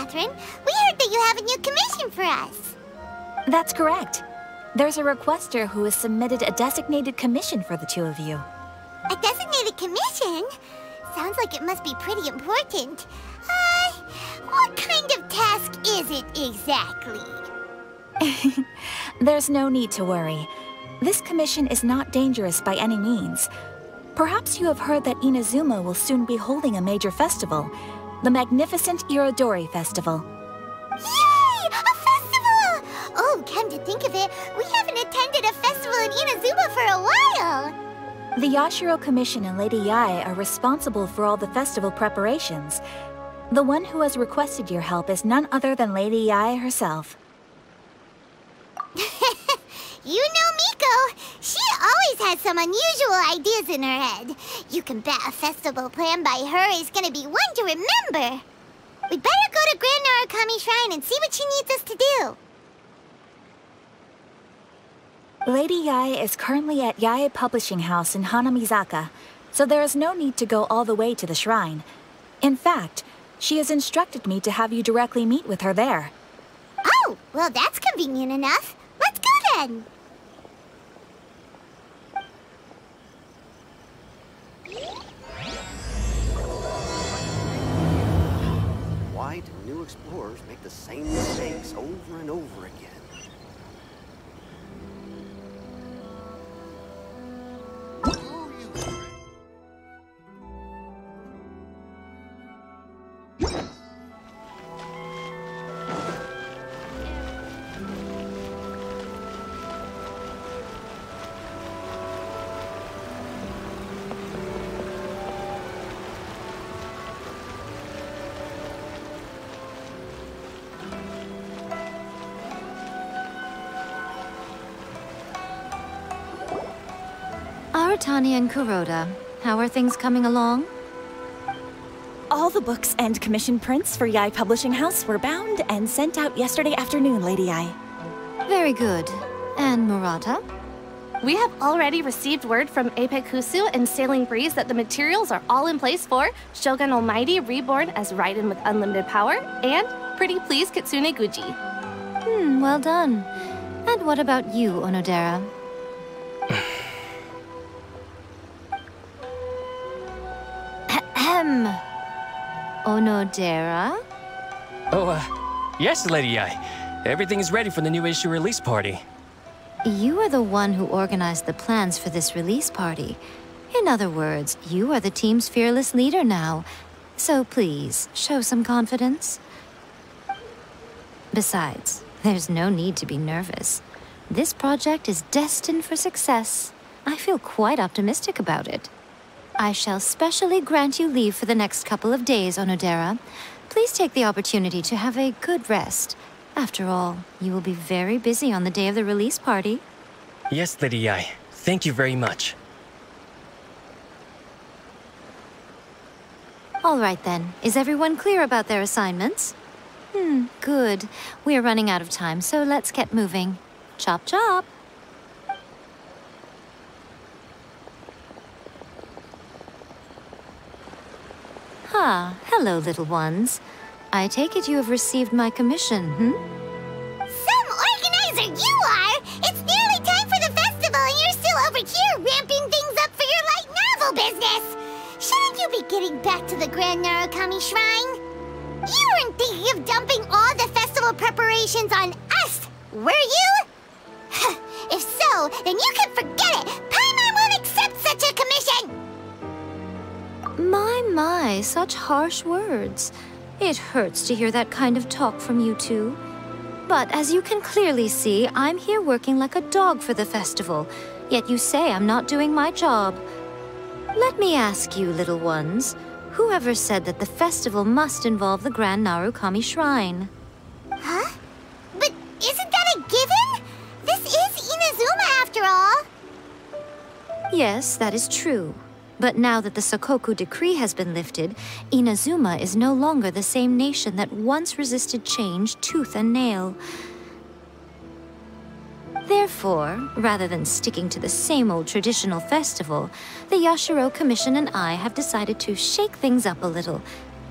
Catherine. We heard that you have a new commission for us. That's correct. There's a requester who has submitted a designated commission for the two of you. A designated commission? Sounds like it must be pretty important. What kind of task is it exactly? There's no need to worry. This commission is not dangerous by any means. Perhaps you have heard that Inazuma will soon be holding a major festival, the magnificent Irodori Festival. Yay! A festival! Oh, come to think of it, we haven't attended a festival in Inazuma for a while. The Yashiro Commission and Lady Yae are responsible for all the festival preparations. The one who has requested your help is none other than Lady Yae herself. You know Miko. She always has some unusual ideas in her head. You can bet a festival planned by her is gonna be one to remember. We'd better go to Grand Narukami Shrine and see what she needs us to do. Lady Yae is currently at Yae Publishing House in Hanamizaka, so there is no need to go all the way to the shrine. In fact, she has instructed me to have you directly meet with her there. Oh, well that's convenient enough. Let's go then. Why do new explorers make the same mistakes over and over again? Aratani and Kuroda, how are things coming along? All the books and commission prints for Yae Publishing House were bound and sent out yesterday afternoon, Lady Yae. Very good. And Murata? We have already received word from Apekusu and Sailing Breeze that the materials are all in place for Shogun Almighty Reborn as Raiden with Unlimited Power and Pretty Please Kitsune Guji. Well done. And what about you, Onodera? Onodera? Yes, Lady Yae. Everything is ready for the new issue release party. You are the one who organized the plans for this release party. In other words, you are the team's fearless leader now. So please, show some confidence. Besides, there's no need to be nervous. This project is destined for success. I feel quite optimistic about it. I shall specially grant you leave for the next couple of days, Onodera. Please take the opportunity to have a good rest. After all, you will be very busy on the day of the release party. Yes, Lady Yae. Thank you very much. All right then. Is everyone clear about their assignments? Good. We are running out of time, so let's get moving. Chop chop! Hello, little ones. I take it you have received my commission, Some organizer you are! It's nearly time for the festival and you're still over here ramping things up for your light novel business! Shouldn't you be getting back to the Grand Narukami Shrine? You weren't thinking of dumping all the festival preparations on us, were you? If so, then you can forget it! Paimon won't accept such a commission! My, such harsh words. It hurts to hear that kind of talk from you two. But as you can clearly see, I'm here working like a dog for the festival, yet you say I'm not doing my job. Let me ask you, little ones, whoever said that the festival must involve the Grand Narukami Shrine? Huh? But isn't that a given? This is Inazuma after all. Yes, that is true. But now that the Sokoku decree has been lifted, Inazuma is no longer the same nation that once resisted change tooth and nail. Therefore, rather than sticking to the same old traditional festival, the Yashiro Commission and I have decided to shake things up a little.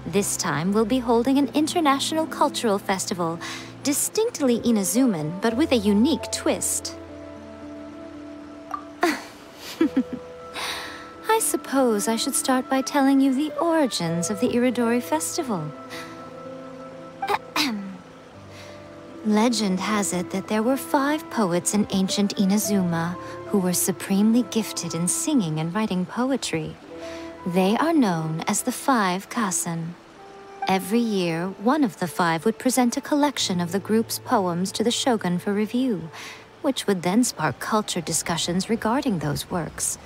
This time, we'll be holding an international cultural festival, distinctly Inazuman, but with a unique twist. I suppose I should start by telling you the origins of the Irodori festival. Legend has it that there were 5 poets in ancient Inazuma who were supremely gifted in singing and writing poetry. They are known as the 5 Kasen. Every year, one of the 5 would present a collection of the group's poems to the shogun for review, which would then spark culture discussions regarding those works.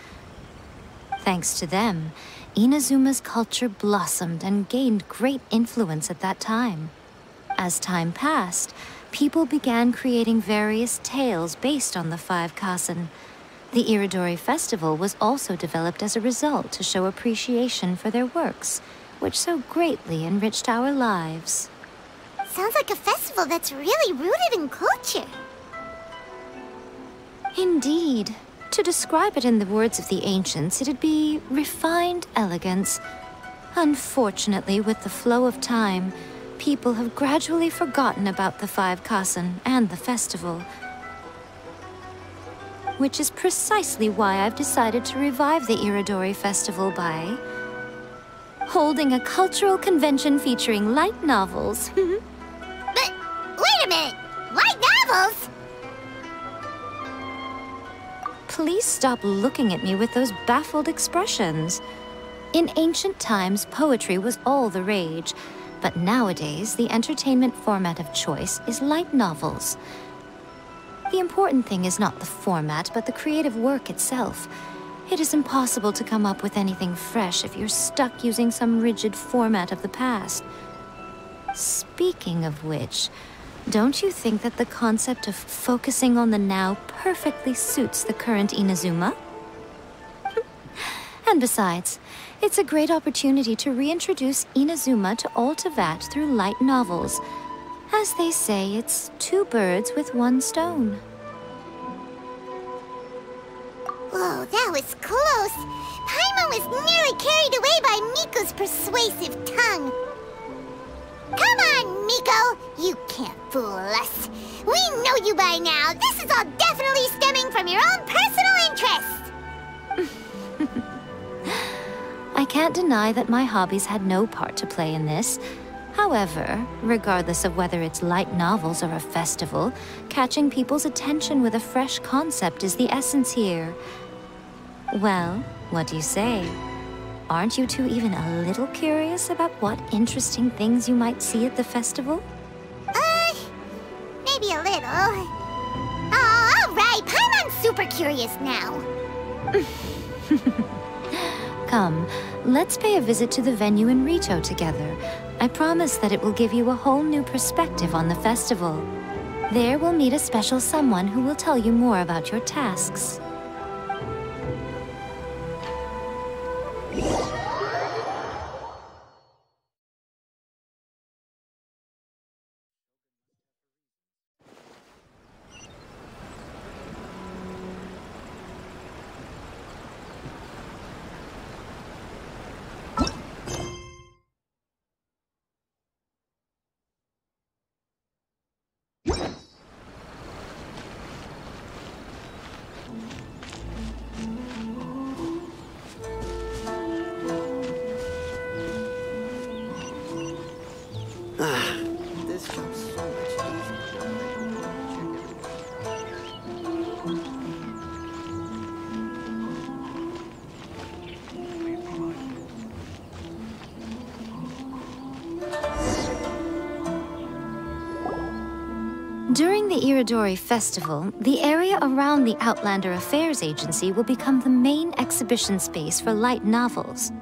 Thanks to them, Inazuma's culture blossomed and gained great influence at that time. As time passed, people began creating various tales based on the 5 Kasen. The Irodori festival was also developed as a result to show appreciation for their works, which so greatly enriched our lives. Sounds like a festival that's really rooted in culture. Indeed. To describe it in the words of the ancients, it'd be refined elegance. Unfortunately, with the flow of time, people have gradually forgotten about the 5 Kasen and the festival. Which is precisely why I've decided to revive the Irodori festival by holding a cultural convention featuring light novels. But wait a minute! Light novels? Please stop looking at me with those baffled expressions. In ancient times, poetry was all the rage, but nowadays, the entertainment format of choice is light novels. The important thing is not the format, but the creative work itself. It is impossible to come up with anything fresh if you're stuck using some rigid format of the past. Speaking of which, don't you think that the concept of focusing on the now perfectly suits the current Inazuma? And besides, it's a great opportunity to reintroduce Inazuma to all Teyvat through light novels. As they say, it's 2 birds with 1 stone. Whoa, that was close. Paimon was nearly carried away by Miko's persuasive tongue. Come on, Miko! You can't fool us. We know you by now. This is all definitely stemming from your own personal interest. I can't deny that my hobbies had no part to play in this. However, regardless of whether it's light novels or a festival, catching people's attention with a fresh concept is the essence here. Well, what do you say? Aren't you two even a little curious about what interesting things you might see at the festival? Maybe a little. Oh, all right. Paimon's super curious now. Come, let's pay a visit to the venue in Rito together. I promise that it will give you a whole new perspective on the festival. There we'll meet a special someone who will tell you more about your tasks. This comes so much easier. During the Irodori Festival, the area around the Outlander Affairs Agency will become the main exhibition space for light novels.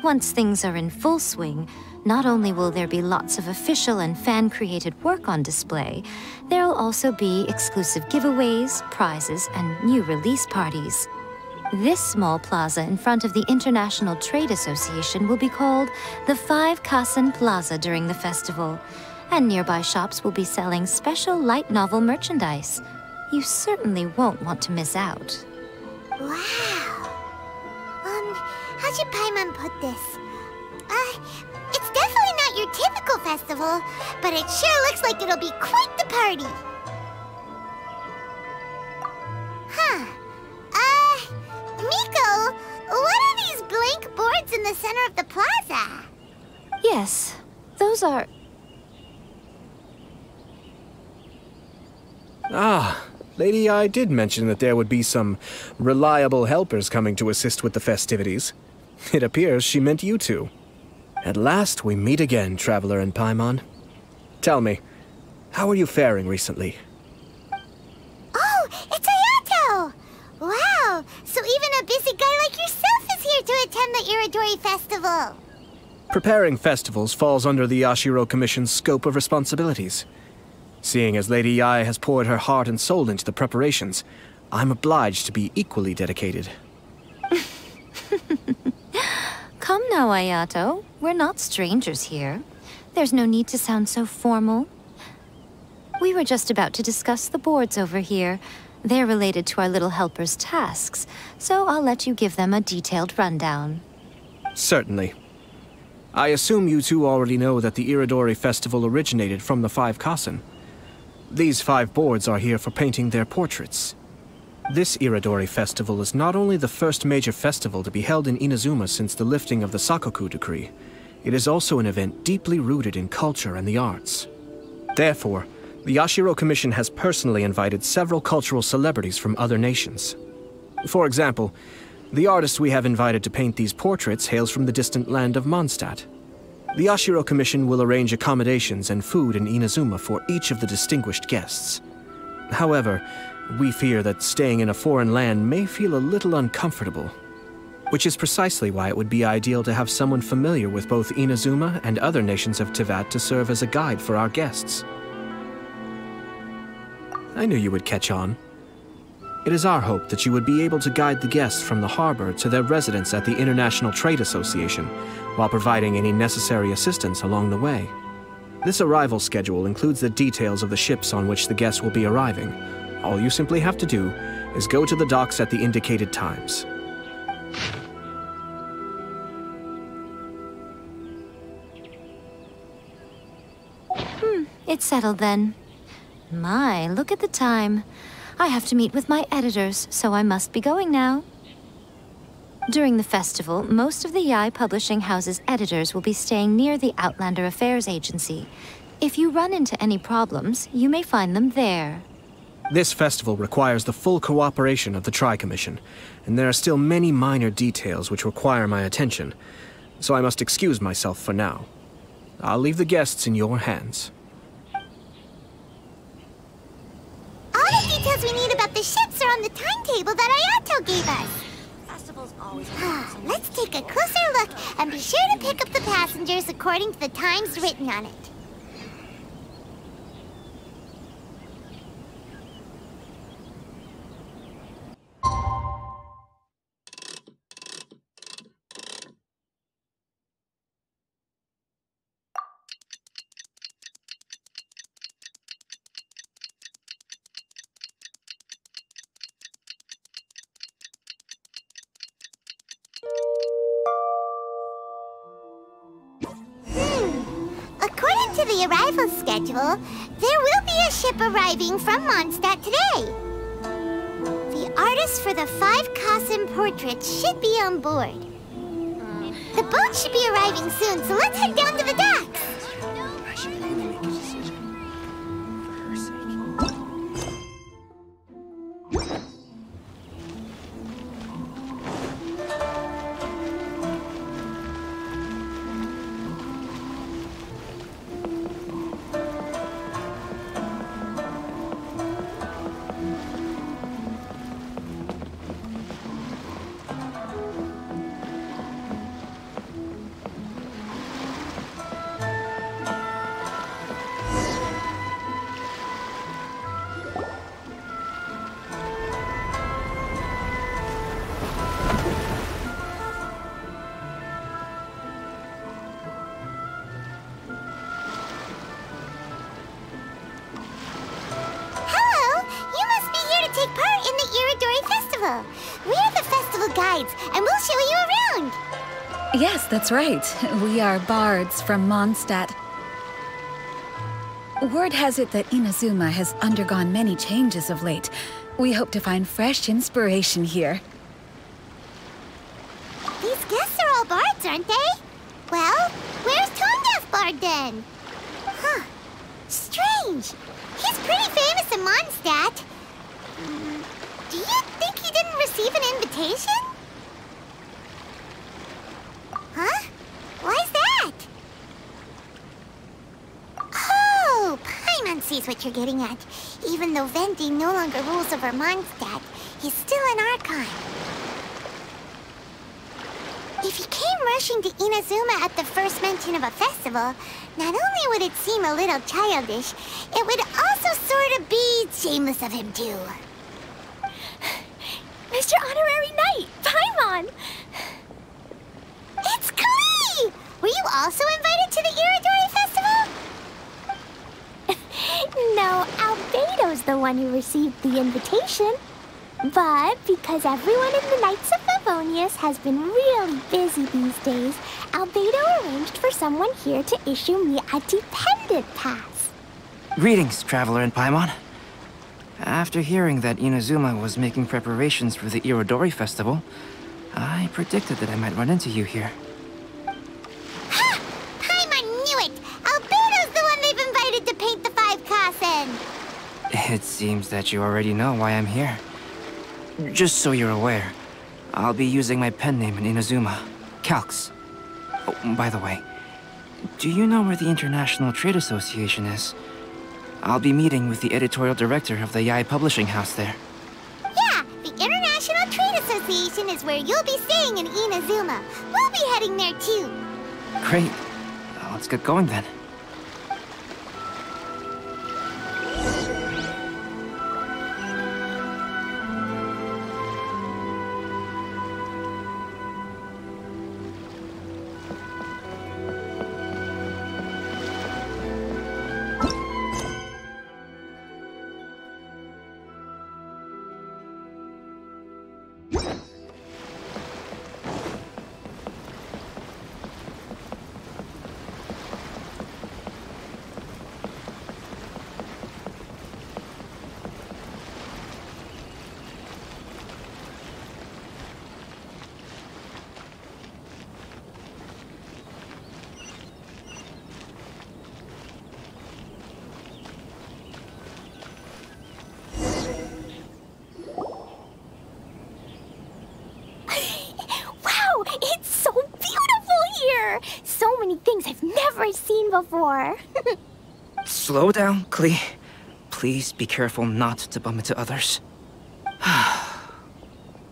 Once things are in full swing, not only will there be lots of official and fan-created work on display, there'll also be exclusive giveaways, prizes, and new release parties. This small plaza in front of the International Trade Association will be called the 5 Kasen Plaza during the festival, and nearby shops will be selling special light novel merchandise. You certainly won't want to miss out. Wow. How should Paimon put this? It's definitely not your typical festival, but it sure looks like it'll be quite the party. Huh. Miko, what are these blank boards in the center of the plaza? Yes, those are... Ah, Lady I did mention that there would be some reliable helpers coming to assist with the festivities. It appears she meant you two. At last we meet again, Traveler and Paimon. Tell me, how are you faring recently? Oh, it's Ayato! Wow, so even a busy guy like yourself is here to attend the Irodori Festival. Preparing festivals falls under the Yashiro Commission's scope of responsibilities. Seeing as Lady Yae has poured her heart and soul into the preparations, I'm obliged to be equally dedicated. Come now, Ayato. We're not strangers here. There's no need to sound so formal. We were just about to discuss the boards over here. They're related to our little helper's tasks, so I'll let you give them a detailed rundown. Certainly. I assume you two already know that the Irodori Festival originated from the 5 Kasen. These 5 boards are here for painting their portraits. This Irodori Festival is not only the first major festival to be held in Inazuma since the lifting of the Sakoku decree, it is also an event deeply rooted in culture and the arts. Therefore, the Yashiro Commission has personally invited several cultural celebrities from other nations. For example, the artist we have invited to paint these portraits hails from the distant land of Mondstadt. The Yashiro Commission will arrange accommodations and food in Inazuma for each of the distinguished guests. However, we fear that staying in a foreign land may feel a little uncomfortable, which is precisely why it would be ideal to have someone familiar with both Inazuma and other nations of Teyvat to serve as a guide for our guests. I knew you would catch on. It is our hope that you would be able to guide the guests from the harbor to their residence at the International Trade Association, while providing any necessary assistance along the way. This arrival schedule includes the details of the ships on which the guests will be arriving. All you simply have to do is go to the docks at the indicated times. It's settled then. My, look at the time. I have to meet with my editors, so I must be going now. During the festival, most of the Yae Publishing House's editors will be staying near the Outlander Affairs Agency. If you run into any problems, you may find them there. This festival requires the full cooperation of the Tri-Commission, and there are still many minor details which require my attention, so I must excuse myself for now. I'll leave the guests in your hands. All the details we need about the ships are on the timetable that Ayato gave us. Let's take a closer look and be sure to pick up the passengers according to the times written on it. According to the arrival schedule, there will be a ship arriving from Mondstadt today. The artist for the 5 Kasen portraits should be on board. The boat should be arriving soon, so let's head down to the docks. We're the festival guides, and we'll show you around. Yes, that's right. We are bards from Mondstadt. Word has it that Inazuma has undergone many changes of late. We hope to find fresh inspiration here. These guests are all bards, aren't they? Well, where's Tone-Deaf Bard then? Huh. Strange. He's pretty famous in Mondstadt. Do you think he didn't receive an invitation? Huh? Why's that? Oh, Paimon sees what you're getting at. Even though Venti no longer rules over Mondstadt, he's still an Archon. If he came rushing to Inazuma at the first mention of a festival, not only would it seem a little childish, it would also sort of be shameless of him too. Mr. Honorary Knight, Paimon! It's Klee! Were you also invited to the Irodori festival? No, Albedo's the one who received the invitation. But because everyone in the Knights of Favonius has been really busy these days, Albedo arranged for someone here to issue me a dependent pass. Greetings, Traveler and Paimon. After hearing that Inazuma was making preparations for the Irodori festival, I predicted that I might run into you here. Ha! Paimon knew it! Albedo's the one they've invited to paint the 5 Kassen! It seems that you already know why I'm here. Just so you're aware, I'll be using my pen name in Inazuma, Calx. Oh, by the way, do you know where the International Trade Association is? I'll be meeting with the editorial director of the Yae publishing house there. Yeah, the International Trade Association is where you'll be staying in Inazuma. We'll be heading there too. Great. Let's get going then. So many things I've never seen before. Slow down, Klee. Please be careful not to bump into others.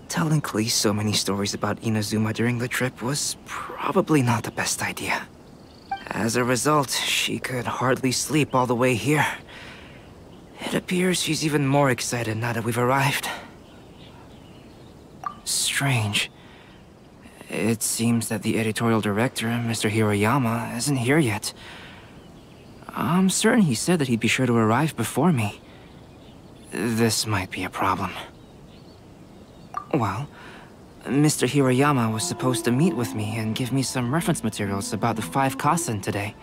Telling Klee so many stories about Inazuma during the trip was probably not the best idea. As a result, she could hardly sleep all the way here. It appears she's even more excited now that we've arrived. Strange. It seems that the editorial director, Mr. Hiroyama, isn't here yet. I'm certain he said that he'd be sure to arrive before me. This might be a problem. Well, Mr. Hiroyama was supposed to meet with me and give me some reference materials about the 5 Kassen today.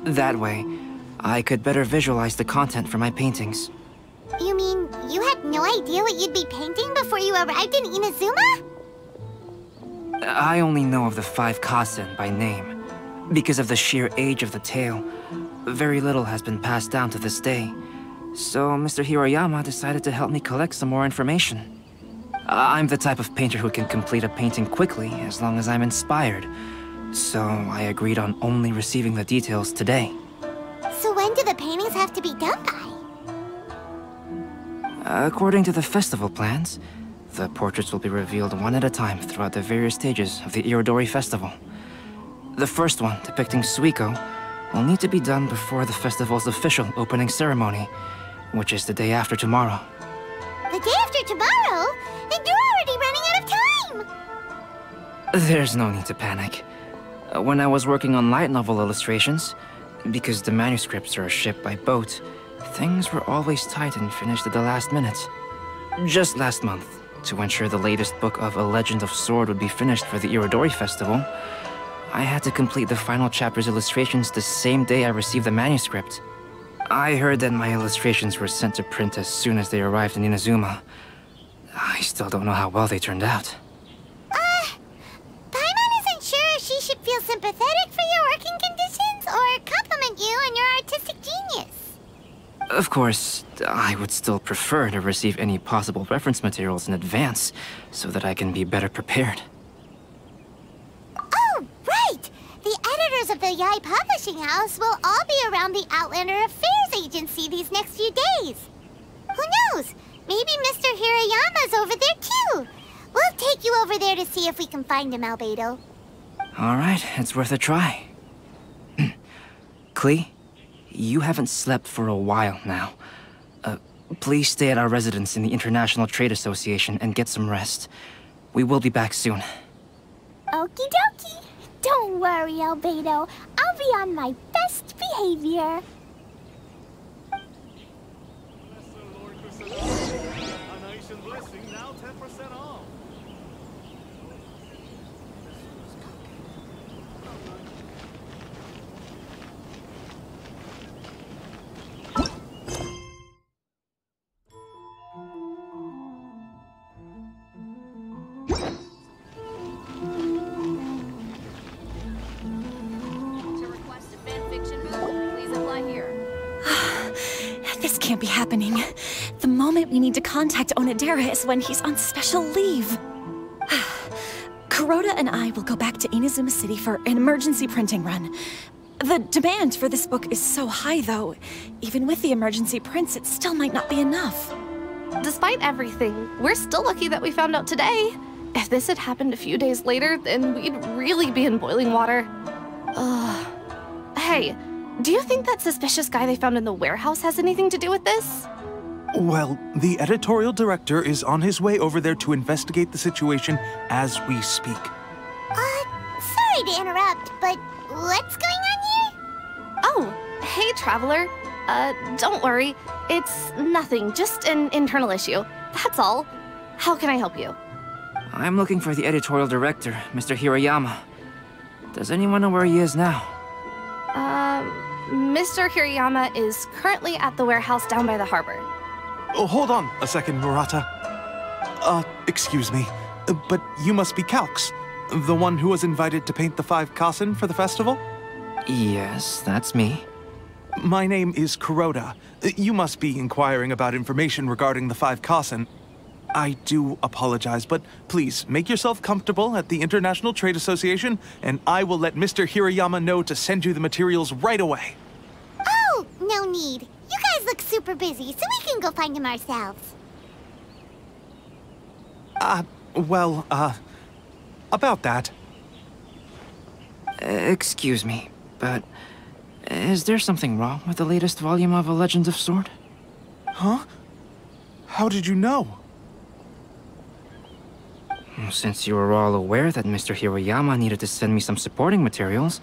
That way, I could better visualize the content for my paintings. You mean you had no idea what you'd be painting before you arrived in Inazuma? I only know of the 5 Kassen by name. Because of the sheer age of the tale, very little has been passed down to this day. So Mr. Hiroyama decided to help me collect some more information. I'm the type of painter who can complete a painting quickly as long as I'm inspired. So I agreed on only receiving the details today. So when do the paintings have to be done by? According to the festival plans, the portraits will be revealed one at a time throughout the various stages of the Irodori festival. The first one, depicting Suiko, will need to be done before the festival's official opening ceremony, which is the day after tomorrow. The day after tomorrow? Then you're already running out of time! There's no need to panic. When I was working on light novel illustrations, because the manuscripts are shipped by boat, things were always tight and finished at the last minute. Just last month, To ensure the latest book of A Legend of Sword would be finished for the Irodori Festival, I had to complete the final chapter's illustrations the same day I received the manuscript. I heard that my illustrations were sent to print as soon as they arrived in Inazuma. I still don't know how well they turned out. Paimon isn't sure if she should feel sympathetic for your working conditions or compliment you on your artistic genius. Of course, I would still prefer to receive any possible reference materials in advance, so that I can be better prepared. Oh, right! The editors of the Yae Publishing House will all be around the Outlander Affairs Agency these next few days. Who knows? Maybe Mr. Hirayama's over there too. We'll take you over there to see if we can find him, Albedo. Alright, it's worth a try. Klee, you haven't slept for a while now. Please stay at our residence in the International Trade Association and get some rest. We will be back soon. Okie dokie. Don't worry, Albedo. I'll be on my best behavior. This can't be happening. The moment we need to contact Onodera is when he's on special leave. Kuroda and I will go back to Inazuma City for an emergency printing run. The demand for this book is so high, though. Even with the emergency prints, it still might not be enough. Despite everything, we're still lucky that we found out today. If this had happened a few days later, then we'd really be in boiling water. Hey, do you think that suspicious guy they found in the warehouse has anything to do with this? Well, the editorial director is on his way over there to investigate the situation as we speak. Sorry to interrupt, but what's going on here? Oh, hey, Traveler. Don't worry. It's nothing, just an internal issue. That's all. How can I help you? I'm looking for the editorial director, Mr. Hirayama. Does anyone know where he is now? Mr. Hirayama is currently at the warehouse down by the harbor. Oh, hold on a second, Murata. Excuse me, but you must be Calx, the one who was invited to paint the 5 Kasen for the festival? Yes, that's me. My name is Kuroda. You must be inquiring about information regarding the 5 Kasen. I do apologize, but please make yourself comfortable at the International Trade Association, and I will let Mr. Hirayama know to send you the materials right away. Oh, no need. You guys look super busy, so we can go find him ourselves. About that. Excuse me, but is there something wrong with the latest volume of A Legend of Sword? Huh? How did you know? Since you were all aware that Mr. Hirayama needed to send me some supporting materials,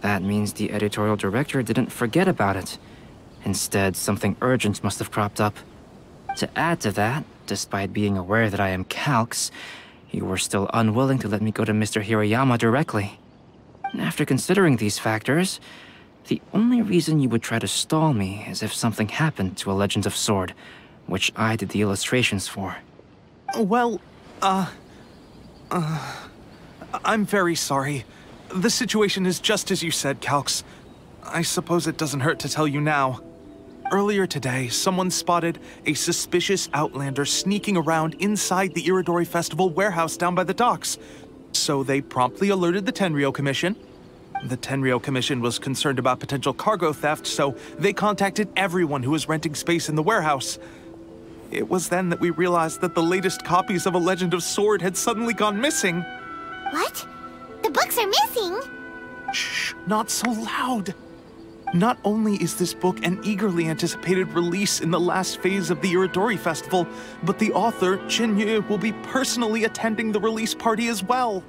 that means the editorial director didn't forget about it. Instead, something urgent must have cropped up. To add to that, despite being aware that I am Calx, you were still unwilling to let me go to Mr. Hirayama directly. After considering these factors, the only reason you would try to stall me is if something happened to A Legend of Sword, which I did the illustrations for. Well, I'm very sorry. The situation is just as you said, Calx. I suppose it doesn't hurt to tell you now. Earlier today, someone spotted a suspicious outlander sneaking around inside the Irodori Festival warehouse down by the docks. So they promptly alerted the Tenryou Commission. The Tenryou Commission was concerned about potential cargo theft, so they contacted everyone who was renting space in the warehouse. It was then that we realized that the latest copies of A Legend of Sword had suddenly gone missing. What? The books are missing? Shh, not so loud. Not only is this book an eagerly anticipated release in the last phase of the Irodori Festival, but the author, Jinyu, will be personally attending the release party as well.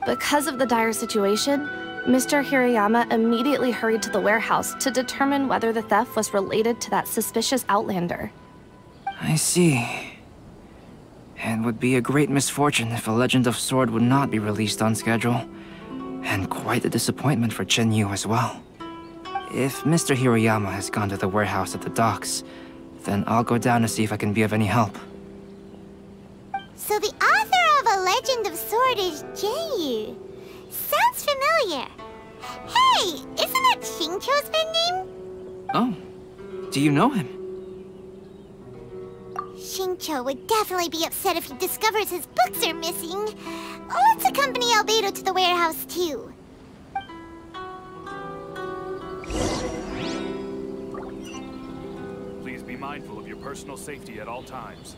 Because of the dire situation, Mr. Hirayama immediately hurried to the warehouse to determine whether the theft was related to that suspicious outlander. I see. It would be a great misfortune if A Legend of Sword would not be released on schedule. And quite a disappointment for Chen Yu as well. If Mr. Hiroyama has gone to the warehouse at the docks, then I'll go down to see if I can be of any help. So the author of A Legend of Sword is Yu. Sounds familiar. Hey, isn't that Xingqiu's pen name? Oh, do you know him? Xingqiu would definitely be upset if he discovers his books are missing. Let's accompany Albedo to the warehouse, too. Please be mindful of your personal safety at all times.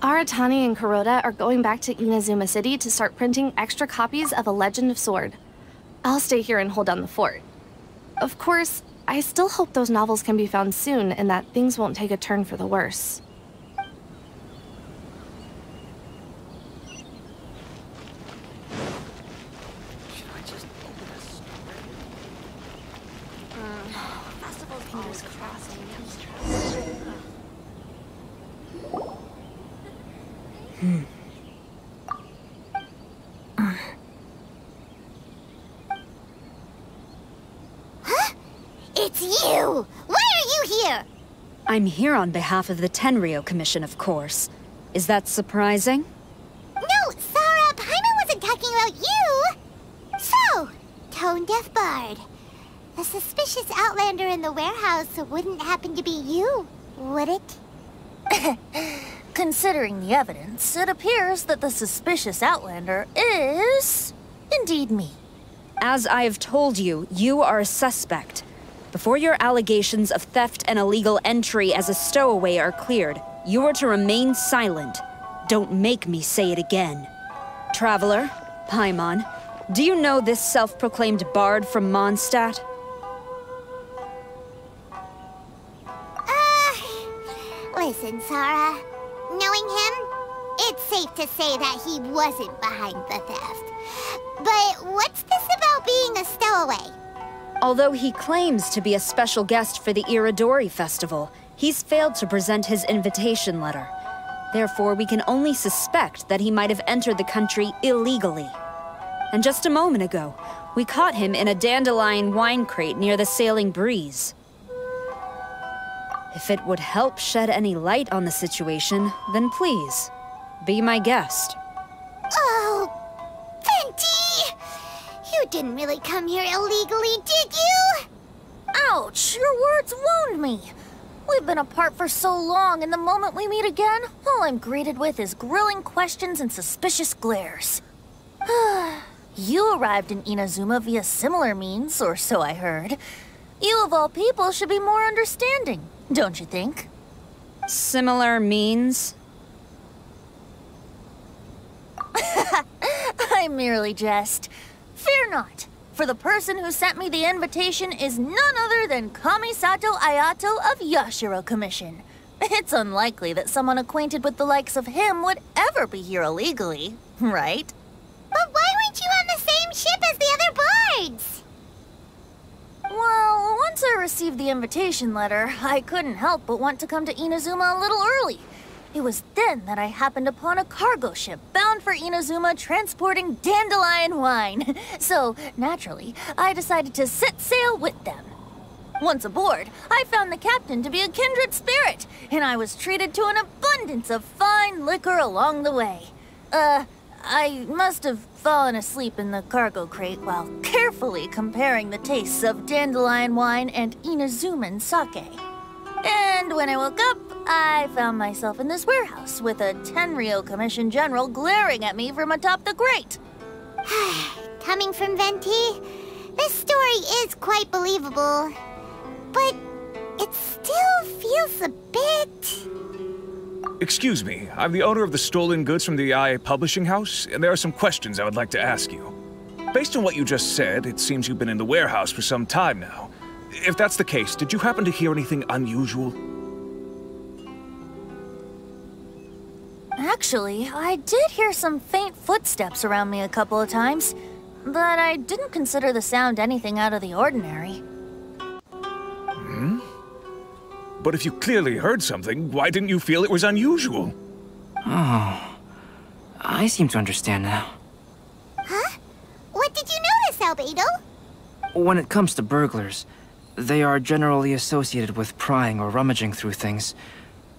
Aratani and Kuroda are going back to Inazuma City to start printing extra copies of A Legend of Sword. I'll stay here and hold down the fort. Of course, I still hope those novels can be found soon and that things won't take a turn for the worse. Huh? It's you! Why are you here? I'm here on behalf of the Tenryou Commission, of course. Is that surprising? No, Sarah, Paimon wasn't talking about you! So, Tone-Deaf Bard. The suspicious outlander in the warehouse wouldn't happen to be you, would it? Considering the evidence, it appears that the suspicious outlander is indeed me. As I have told you, you are a suspect. Before your allegations of theft and illegal entry as a stowaway are cleared, you are to remain silent. Don't make me say it again. Traveler, Paimon, do you know this self-proclaimed bard from Mondstadt? Listen, Sarah. Knowing him, it's safe to say that he wasn't behind the theft. But what's this about being a stowaway? Although he claims to be a special guest for the Irodori festival, he's failed to present his invitation letter. Therefore, we can only suspect that he might have entered the country illegally. And just a moment ago, we caught him in a dandelion wine crate near the Sailing Breeze. If it would help shed any light on the situation, then please, be my guest. Oh, Venti! You didn't really come here illegally, did you? Ouch, your words wound me. We've been apart for so long, and the moment we meet again, all I'm greeted with is grilling questions and suspicious glares. You arrived in Inazuma via similar means, or so I heard. You of all people should be more understanding, don't you think? Similar means? I merely jest. Fear not, for the person who sent me the invitation is none other than Kamisato Ayato of Yashiro Commission. It's unlikely that someone acquainted with the likes of him would ever be here illegally, right? But why weren't you on the same ship as the other bards? Well, once I received the invitation letter, I couldn't help but want to come to Inazuma a little early. It was then that I happened upon a cargo ship bound for Inazuma transporting dandelion wine. So, naturally, I decided to set sail with them. Once aboard, I found the captain to be a kindred spirit, and I was treated to an abundance of fine liquor along the way. I must have fallen asleep in the cargo crate while carefully comparing the tastes of dandelion wine and Inazuman sake. And when I woke up, I found myself in this warehouse with a Tenryou Commission general glaring at me from atop the grate. Coming from Venti, this story is quite believable. But it still feels a bit... Excuse me, I'm the owner of the stolen goods from the IA Publishing House, and there are some questions I would like to ask you. Based on what you just said, it seems you've been in the warehouse for some time now. If that's the case, did you happen to hear anything unusual? Actually, I did hear some faint footsteps around me a couple of times, but I didn't consider the sound anything out of the ordinary. But if you clearly heard something, why didn't you feel it was unusual? Oh, I seem to understand now. Huh? What did you notice, Albedo? When it comes to burglars, they are generally associated with prying or rummaging through things.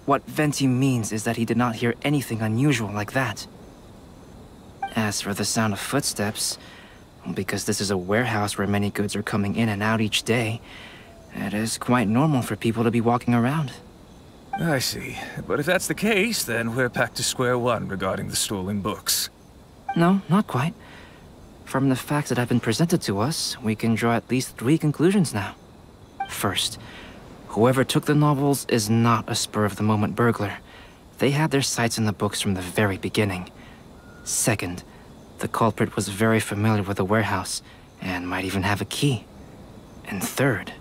What Venti means is that he did not hear anything unusual like that. As for the sound of footsteps, because this is a warehouse where many goods are coming in and out each day, it is quite normal for people to be walking around. I see. But if that's the case, then we're back to square one regarding the stolen books. No, not quite. From the facts that have been presented to us, we can draw at least 3 conclusions now. First, whoever took the novels is not a spur-of-the-moment burglar. They had their sights on the books from the very beginning. Second, the culprit was very familiar with the warehouse, and might even have a key. And third...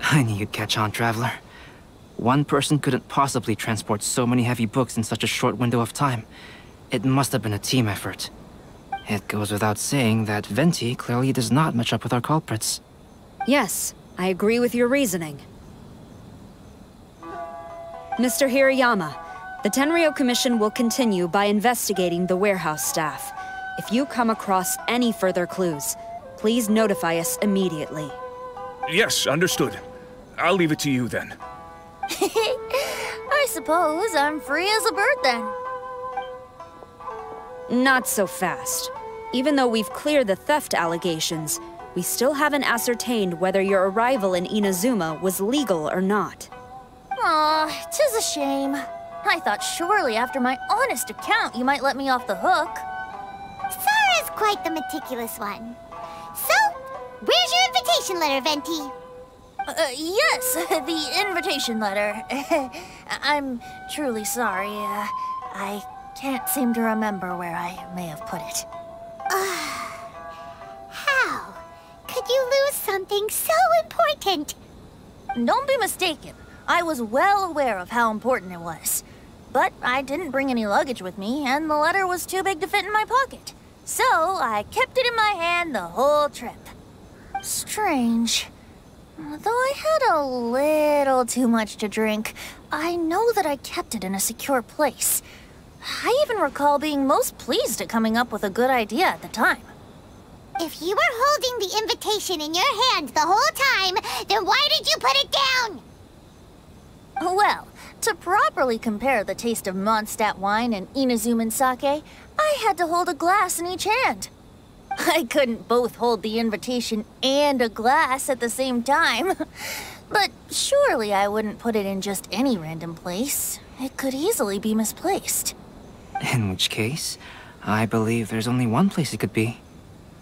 I knew you'd catch on, Traveler. One person couldn't possibly transport so many heavy books in such a short window of time. It must have been a team effort. It goes without saying that Venti clearly does not match up with our culprits. Yes, I agree with your reasoning. Mr. Hirayama, the Tenryo Commission will continue by investigating the warehouse staff. If you come across any further clues, please notify us immediately. Yes, understood. I'll leave it to you then. I suppose I'm free as a bird then. Not so fast. Even though we've cleared the theft allegations, we still haven't ascertained whether your arrival in Inazuma was legal or not. Aw, 'tis a shame. I thought surely after my honest account you might let me off the hook. Sara's quite the meticulous one. So, where's your invitation letter, Venti? Yes, the invitation letter. I'm truly sorry. I can't seem to remember where I may have put it. How could you lose something so important? Don't be mistaken. I was well aware of how important it was. But I didn't bring any luggage with me, and the letter was too big to fit in my pocket. So I kept it in my hand the whole trip. Strange. Though I had a little too much to drink, I know that I kept it in a secure place. I even recall being most pleased at coming up with a good idea at the time. If you were holding the invitation in your hand the whole time, then why did you put it down? Well, to properly compare the taste of Mondstadt wine and Inazuman sake, I had to hold a glass in each hand. I couldn't both hold the invitation and a glass at the same time. But surely I wouldn't put it in just any random place. It could easily be misplaced. In which case, I believe there's only one place it could be.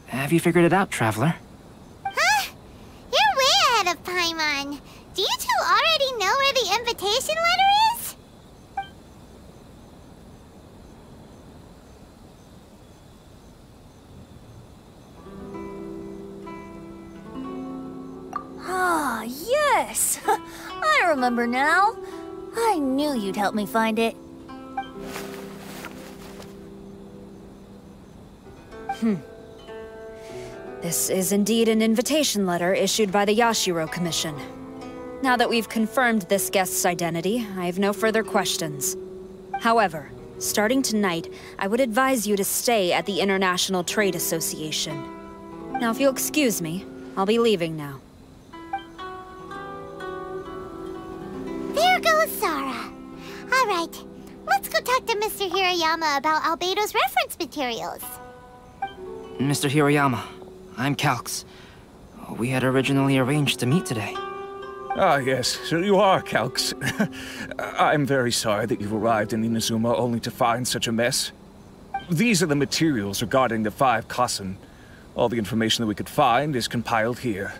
Have you figured it out, Traveler? Huh? You're way ahead of Paimon. Do you two already know where the invitation letter is? Ah, yes! I remember now. I knew you'd help me find it. This is indeed an invitation letter issued by the Yashiro Commission. Now that we've confirmed this guest's identity, I have no further questions. However, starting tonight, I would advise you to stay at the International Trade Association. Now, if you'll excuse me, I'll be leaving now. There goes Sara. All right, let's go talk to Mr. Hirayama about Albedo's reference materials. Mr. Hirayama, I'm Calx. We had originally arranged to meet today. Ah, yes, so you are Calx. I'm very sorry that you've arrived in Inazuma only to find such a mess. These are the materials regarding the 5 Kassen. All the information that we could find is compiled here.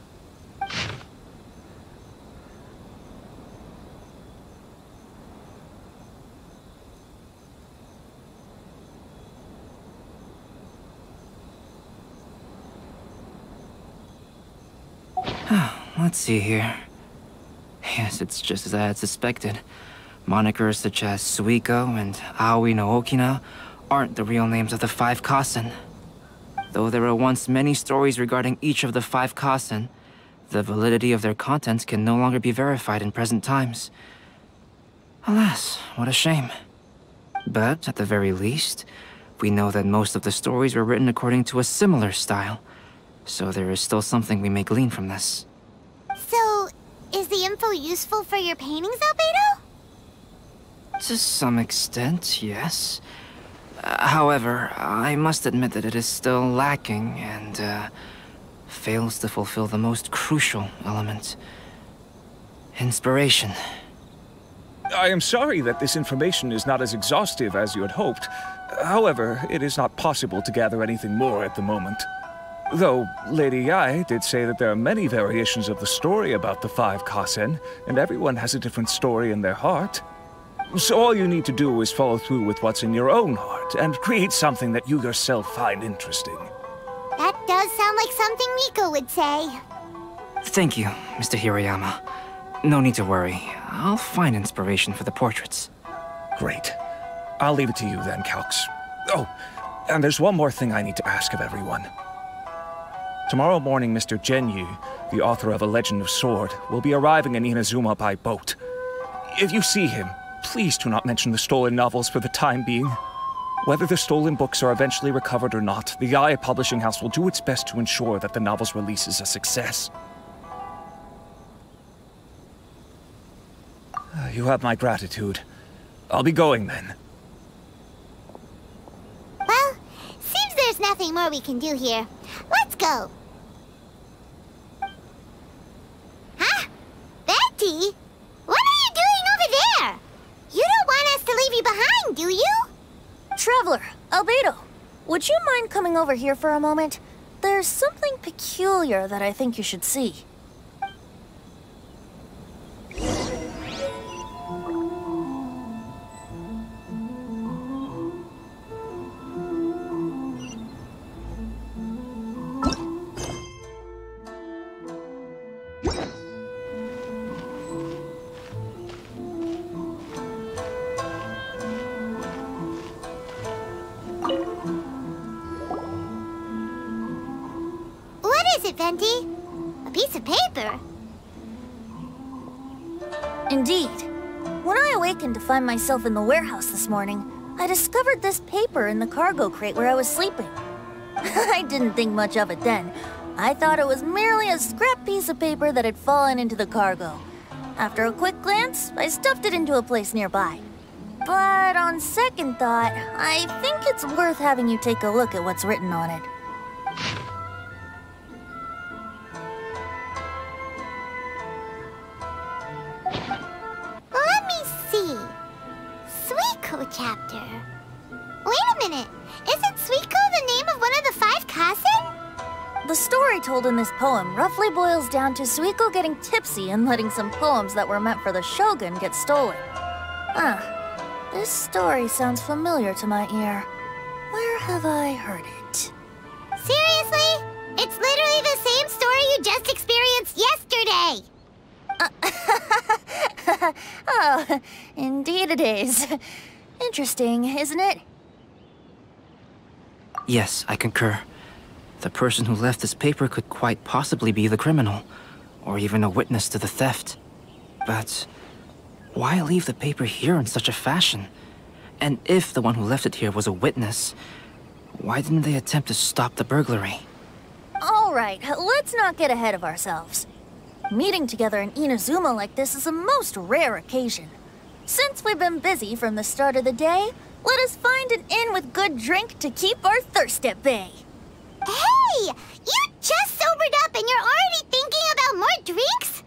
Let's see here. Yes, it's just as I had suspected. Monikers such as Suiko and Aoi no Okina aren't the real names of the 5 Kasen. Though there were once many stories regarding each of the 5 Kasen, the validity of their contents can no longer be verified in present times. Alas, what a shame. But, at the very least, we know that most of the stories were written according to a similar style, so there is still something we may glean from this. So, is the info useful for your paintings, Albedo? To some extent, yes. However, I must admit that it is still lacking and, fails to fulfill the most crucial element. Inspiration. I am sorry that this information is not as exhaustive as you had hoped. However, it is not possible to gather anything more at the moment. Though, Lady Yae did say that there are many variations of the story about the 5 Kasen, and everyone has a different story in their heart. So all you need to do is follow through with what's in your own heart, and create something that you yourself find interesting. That does sound like something Miko would say. Thank you, Mr. Hiroyama. No need to worry. I'll find inspiration for the portraits. Great. I'll leave it to you then, Calx. Oh, and there's one more thing I need to ask of everyone. Tomorrow morning, Mr. Genyu, the author of A Legend of Sword, will be arriving in Inazuma by boat. If you see him, please do not mention the stolen novels for the time being. Whether the stolen books are eventually recovered or not, the Yae Publishing House will do its best to ensure that the novel's release is a success. You have my gratitude. I'll be going then. Well, seems there's nothing more we can do here. Let's go. Huh? Betty? What are you doing over there? You don't want us to leave you behind, do you? Traveler, Albedo, would you mind coming over here for a moment? There's something peculiar that I think you should see. Venti? A piece of paper? Indeed. When I awakened to find myself in the warehouse this morning, I discovered this paper in the cargo crate where I was sleeping. I didn't think much of it then. I thought it was merely a scrap piece of paper that had fallen into the cargo. After a quick glance, I stuffed it into a place nearby. But on second thought, I think it's worth having you take a look at what's written on it. Chapter. Wait a minute. Isn't Suiko the name of one of the 5 Kasen? The story told in this poem roughly boils down to Suiko getting tipsy and letting some poems that were meant for the Shogun get stolen. This story sounds familiar to my ear. Where have I heard it? Seriously? It's literally the same story you just experienced yesterday! Oh, indeed it is. Interesting, isn't it? Yes, I concur. The person who left this paper could quite possibly be the criminal, or even a witness to the theft. But why leave the paper here in such a fashion? And if the one who left it here was a witness, why didn't they attempt to stop the burglary? All right, let's not get ahead of ourselves. Meeting together in Inazuma like this is a most rare occasion. Since we've been busy from the start of the day, let us find an inn with good drink to keep our thirst at bay. Hey! You just sobered up and you're already thinking about more drinks?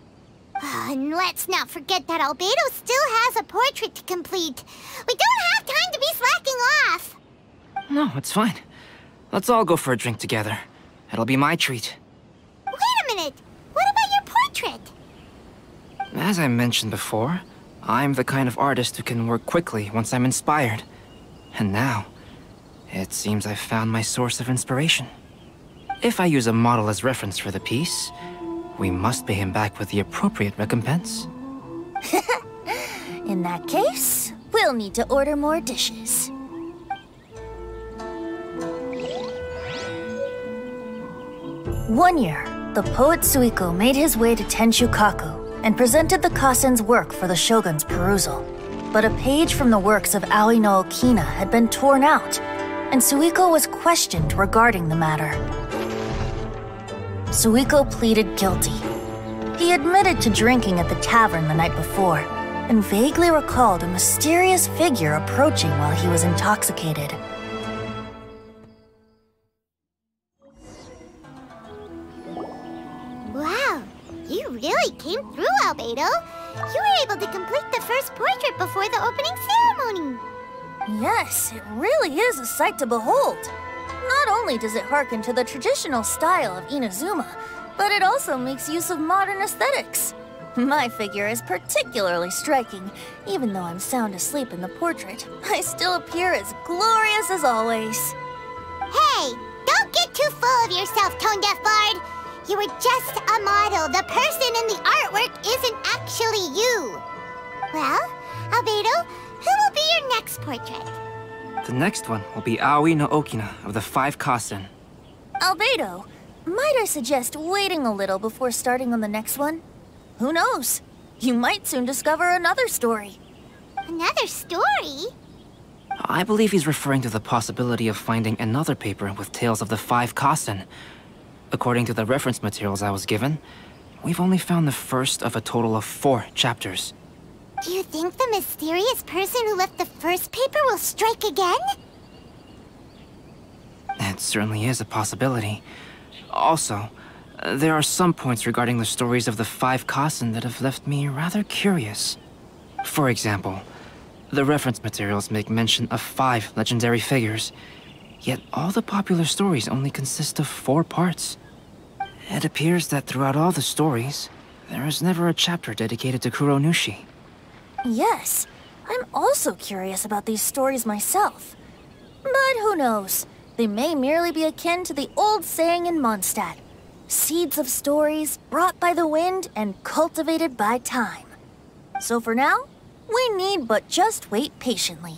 And let's not forget that Albedo still has a portrait to complete. We don't have time to be slacking off. No, it's fine. Let's all go for a drink together. It'll be my treat. Wait a minute. What about your portrait? As I mentioned before, I'm the kind of artist who can work quickly once I'm inspired. And now, it seems I've found my source of inspiration. If I use a model as reference for the piece, we must pay him back with the appropriate recompense. In that case, we'll need to order more dishes. One year, the poet Suiko made his way to Tenshukaku and presented the Kasen's work for the shogun's perusal. But a page from the works of Aoi no Okina had been torn out, and Suiko was questioned regarding the matter. Suiko pleaded guilty. He admitted to drinking at the tavern the night before, and vaguely recalled a mysterious figure approaching while he was intoxicated. Wow, you really came through, Albedo. You were able to complete the first portrait before the opening ceremony. Yes, it really is a sight to behold. Not only does it harken to the traditional style of Inazuma, but it also makes use of modern aesthetics. My figure is particularly striking. Even though I'm sound asleep in the portrait, I still appear as glorious as always. Hey, don't get too full of yourself, Tone-Deaf Bard. You were just a model. The person in the artwork isn't actually you. Well, Albedo, who will be your next portrait? The next one will be Aoi no Okina of the 5 Kasen. Albedo, might I suggest waiting a little before starting on the next one? Who knows? You might soon discover another story. Another story? I believe he's referring to the possibility of finding another paper with tales of the 5 Kasen. According to the reference materials I was given, we've only found the first of a total of 4 chapters. Do you think the mysterious person who left the first paper will strike again? It certainly is a possibility. Also, there are some points regarding the stories of the 5 Kasen that have left me rather curious. For example, the reference materials make mention of 5 legendary figures, yet all the popular stories only consist of 4 parts. It appears that throughout all the stories, there is never a chapter dedicated to Kuronushi. Yes, I'm also curious about these stories myself. But who knows? They may merely be akin to the old saying in Mondstadt. Seeds of stories brought by the wind and cultivated by time. So for now, we need but just wait patiently.